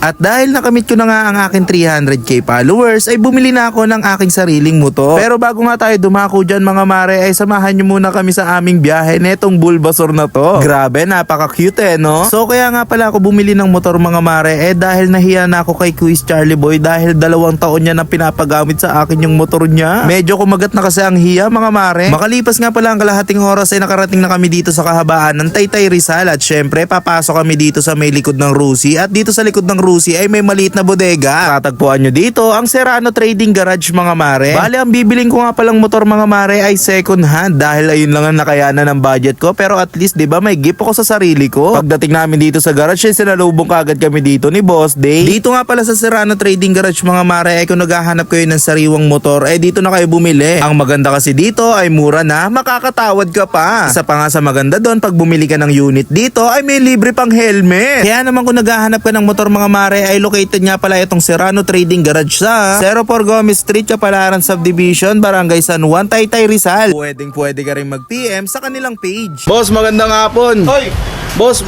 At dahil nakamit ko na nga ang aking 300k followers ay bumili na ako ng aking sariling motor. Pero bago nga tayo dumako dyan mga mare ay samahan nyo muna kami sa aming biyahe netong Bulbasaur na to. Grabe, napaka cute no? So kaya nga pala ako bumili ng motor mga mare dahil nahiya na ako kay Quiz Charlie Boy dahil 2 taon niya na pinapagamit sa akin yung motor niya. Medyo kumagat na kasi ang hiya mga mare. Makalipas nga pala ang kalahating oras ay nakarating na kami dito sa kahabaan ng Taytay Rizal at syempre papasok kami dito sa may likod ng Rusi at dito sa likod ng Rusi ay may maliit na bodega. Tatagpuan nyo dito ang Serrano Trading Garage mga mare. Bale ang bibiling ko nga palang motor mga mare ay second hand dahil ayun lang ang nakayanan ng budget ko pero at least diba may gift ako sa sarili ko. Pagdating namin dito sa garage ay sinalubong kagad kami dito ni Boss Day. Dito nga pala sa Serrano Trading Garage mga mare ay kung naghahanap kayo ng sariwang motor ay dito na kayo bumili. Ang maganda kasi dito ay mura na, makakatawad ka pa. Isa pa nga sa maganda doon pag bumili ka ng unit dito ay may libre pang helmet. Kaya naman kung naghahanap ka ng motor mga mare ay located nga pala itong Serrano Trading Garage sa 04 Gomez Street, Kapalaran Subdivision, Barangay San Juan, Taytay Rizal. Pwede ka rin mag-PM sa kanilang page. Boss, magandang hapon. Hoy! Boss,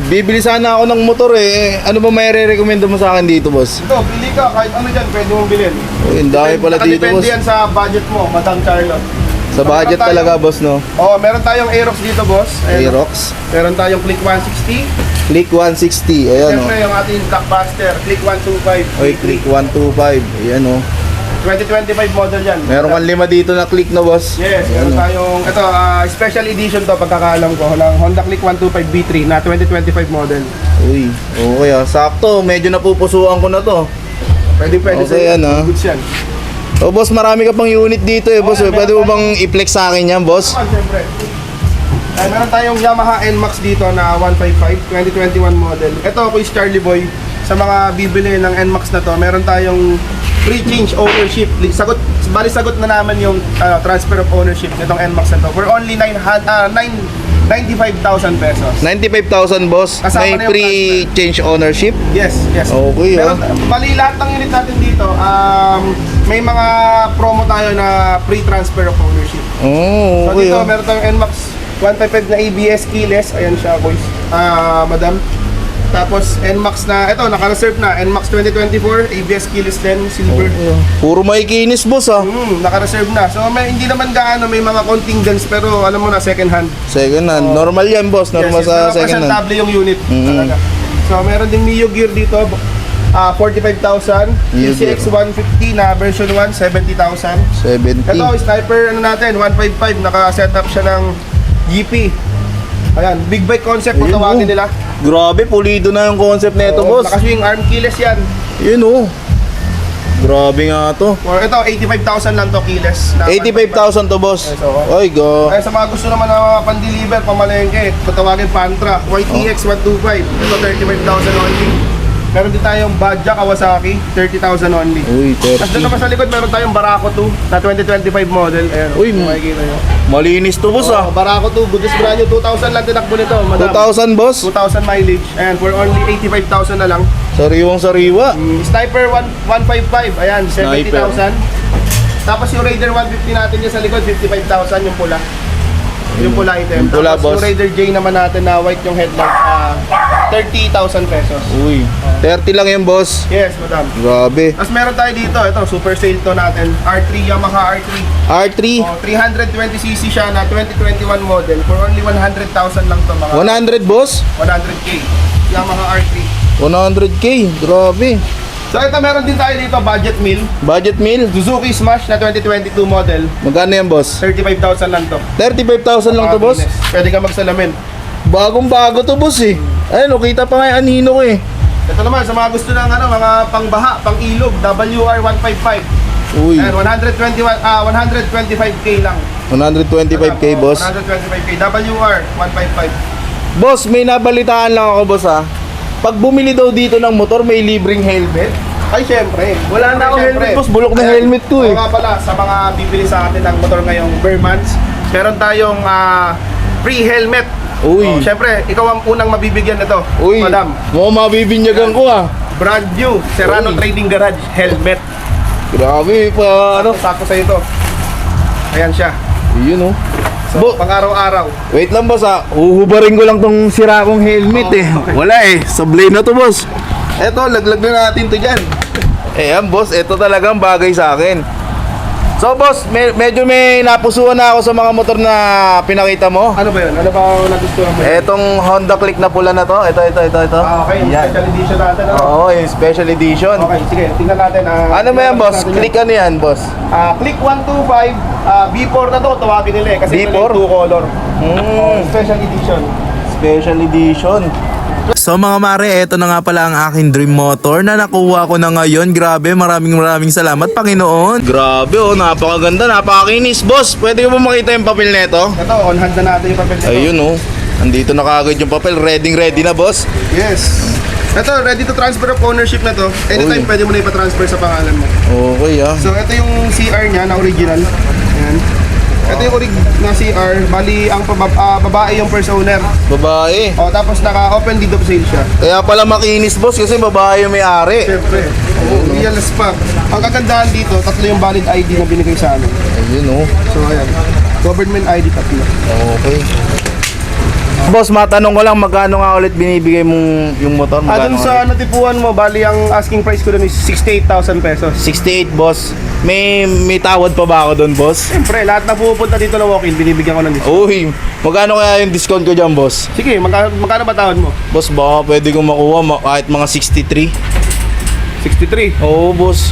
bibili sana ako ng motor Ano ba may re-recommend mo sa akin dito, boss? Ito, pili ka. Kahit ano dyan, pwede mong bilhin. Uy, ang dami pala dito, boss. Nakadepende yan sa budget mo, Madam Charlotte. Sa budget talaga, boss, no? Oo, meron tayong Aerox dito, boss. Aerox. Meron tayong Click 160. Click 160. Ayan, Siyempre, yung ating Blockbuster, Click 125. Oy, Click 125. Ayan, 2025 model yan. Meron kang 5 dito na click na, boss. Yes, meron tayong, ito, special edition to, pagkakaalam ko, ng Honda Click 125 B3 na 2025 model. Uy, okay sakto. Medyo napupusuan ko na to. Pwede Okay, yan, Goods yan. Oh, boss, marami ka pang unit dito boss. Okay, Pwede mo bang i-flex sa akin yan, boss? Siyempre. Meron tayong Yamaha NMAX dito na 155, 2021 model. Ito, Quiz Charlie Boy. Sa mga bibili ng NMAX na to, meron tayong free change ownership. Sagot na naman yung transfer of ownership nitong NMAX na to for only 95,000 pesos. 95,000, boss. Kasama May na yung free change ownership. Yes. Okay, Meron, bali lahat ng unit natin dito, may mga promo tayo na free transfer of ownership. Oh, So okay. dito, meron tayong NMAX 155 na ABS keyless. Ayan siya, boys. Madam. Tapos NMAX na, ito, naka-reserve na. NMAX 2024, ABS keyless din, silver. Puro may kinis, boss, Naka-reserve na. So hindi naman gaano, may mga konting dents, pero alam mo na, second hand. Second hand. Normal yan, boss. Normal sa second hand. Presentable yung unit. Talaga. So meron ding Mio Gear dito, 45,000. Mio Gear. PCX 150 na version 1, 70,000. 70. Ito, sniper natin, 155, naka-setup siya ng GP. Ayan, big bike concept kung Ayun, tawagin nila. Grabe, pulido na yung concept nito, boss. Nakaswing arm keyless yan. Yun, Grabe nga to. Or ito, 85,000 lang to keyless. na 85,000 to, boss. Yes, oo. Ay, go. Ay, sa mga gusto naman na pan-deliver, pamalengke, kung tawagin Pantra, YTX 125. Ito, 35,000 only. Meron din tayong Badja Kawasaki, 30,000 only. Uy, Tapos doon naman sa likod, meron tayong Barako 2 na 2025 model. Ayan, Uy, kung makikita nyo. Malinis to, boss, Barako 2, good brand new, 2,000 lang tinakbo nito, madam. 2,000, boss. 2,000 mileage. Ayan, for only 85,000 na lang. Sariwang sariwa. Sniper 155, ayan, 70,000. Tapos yung Raider 150 natin dyan sa likod, 55,000 yung pula. Yung pula item. Yung pula, Tapos boss. yung Raider J naman natin na white yung headlight, 30,000 pesos. Uy, 30 lang yan, boss. Yes, madam. Grabe. Tapos meron tayo dito, ito, super sale to natin. R3, Yamaha R3. R3, 320cc siya na 2021 model. For only 100,000 lang to mga 100, boss. 100k. Yamaha R3. 100k. Grabe. So ito, meron din tayo dito, budget meal. Budget meal. Suzuki Smash na 2022 model. Magkano yan, boss? 35,000 lang to. 35,000 lang to, boss. Pwede ka magsalamin. Bagong-bago to, boss, Ayun, kita pa nga yung anino ko, Ito naman, sa mga gusto ng mga pangbaha, pang-ilog, WR 155. Uy, Ayan, 125k lang. 125k, boss. 125k, WR 155. Boss, may nabalitaan lang ako, boss, Pag bumili daw dito ng motor, may libreng helmet. Ay, syempre. Wala na akong Syempre. helmet, boss. Bulok na Ayan, helmet ko, oo nga pala, sa mga bibili sa atin ng motor ngayong bare months, meron tayong free helmet. Uy. Syempre, ikaw ang unang mabibigyan nito, Uy, madam. mo mabibinyagan ko, Brand new, Serrano Uy. Trading Garage helmet. Grabe, pa, Sakto sa ito. Ayan siya. Yun, So, pang-araw-araw. Wait lang, boss, Uhubarin ko lang tong sira kong helmet, Okay. Wala, sablay na to, boss. Eto, laglag na natin to dyan. Ayan boss, ito talagang bagay sa akin. So boss, medyo may napusuan na ako sa mga motor na pinakita mo. Ano ba yun? Ano ba ang nagustuhan mo? Etong Honda Click na pula na to, ito. Okay, yung Yan. special edition natin. Ano? Oo, yung special edition. Okay, sige, tingnan natin. Ano ba yan boss? Click ano yan boss? Click 125, B4 na to, tawagin nila eh. Kasi ito B4? yung two color. Mm, Special edition. special edition. So mga mare, eto na nga pala ang aking dream motor na nakuha ko na ngayon. Grabe, maraming salamat Panginoon. Grabe oh, napakaganda, napakakinis boss. Pwede ko ba makita yung papel nito? Ito, on hand na natin yung papel nito. Ayun oh. Andito na kaagad yung papel, ready na boss. Yes. Ito, ready to transfer of ownership na to. Anytime Uy. pwede mo na ipatransfer sa pangalan mo. Okay ah. So, ito yung CR niya na original. Ayan. Ito yung orig na CR. Bali, ang babae yung first owner. Babae. O, tapos naka-open deed of sale siya. Kaya pala makinis boss kasi babae yung may-ari. Siyempre. Real spec. Ang kagandahan dito, tatlo yung valid ID na binigay sa amin. Ayun oh. So, ayan. Government ID tatlo. Okay. Boss, matanong ko lang magkano nga ulit binibigay mong yung motor? Dun Magkano sa natipuan mo, bali ang asking price ko dun is 68,000 pesos. 68 boss. May tawad pa ba ako doon boss? Siyempre, lahat na pupunta dito na walk-in, binibigyan ko ng discount. Uy, magkano kaya yung discount ko dyan boss? Sige, magkano ba tawad mo? Boss, baka pwede kong makuha kahit mga 63. 63. Oo boss.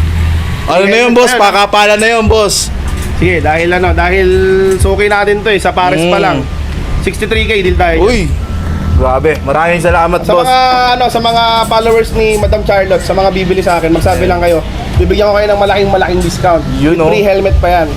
Ano na yun boss? Ayan, Pakapalan na yun boss. Sige, dahil suki natin to eh, sa Paris pa lang. 63k deal tayo. Uy, grabe. Maraming salamat Sa boss. mga sa mga followers ni Madam Charlotte, sa mga bibili sa akin, magsabi lang kayo. Bibigyan ko kayo ng malaking discount. Yun, With oh. free helmet pa yan.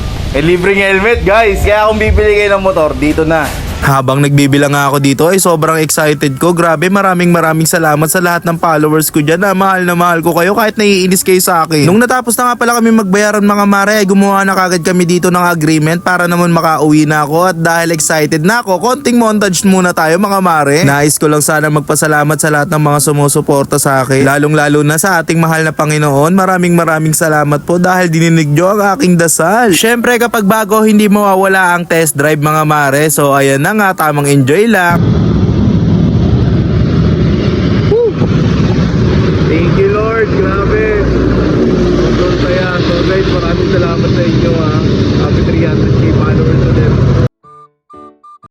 Libreng helmet guys. Kaya kung bibili kayo ng motor, dito na. Habang nagbibilang nga ako dito ay sobrang excited ko. Grabe, maraming salamat sa lahat ng followers ko dyan na mahal ko kayo kahit naiinis kayo sa akin. Nung natapos na nga pala kami magbayaran mga mare ay gumawa na kagad kami dito ng agreement para naman makauwi na ako. At dahil excited na ako, konting montage muna tayo mga mare. Nais ko lang sana magpasalamat sa lahat ng mga sumusuporta sa akin, lalong-lalo na sa ating mahal na Panginoon. Maraming salamat po dahil dininig nyo ang aking dasal. Syempre kapag bago, hindi mawawala ang test drive mga mare. So ayan na nga, tamang enjoy lang.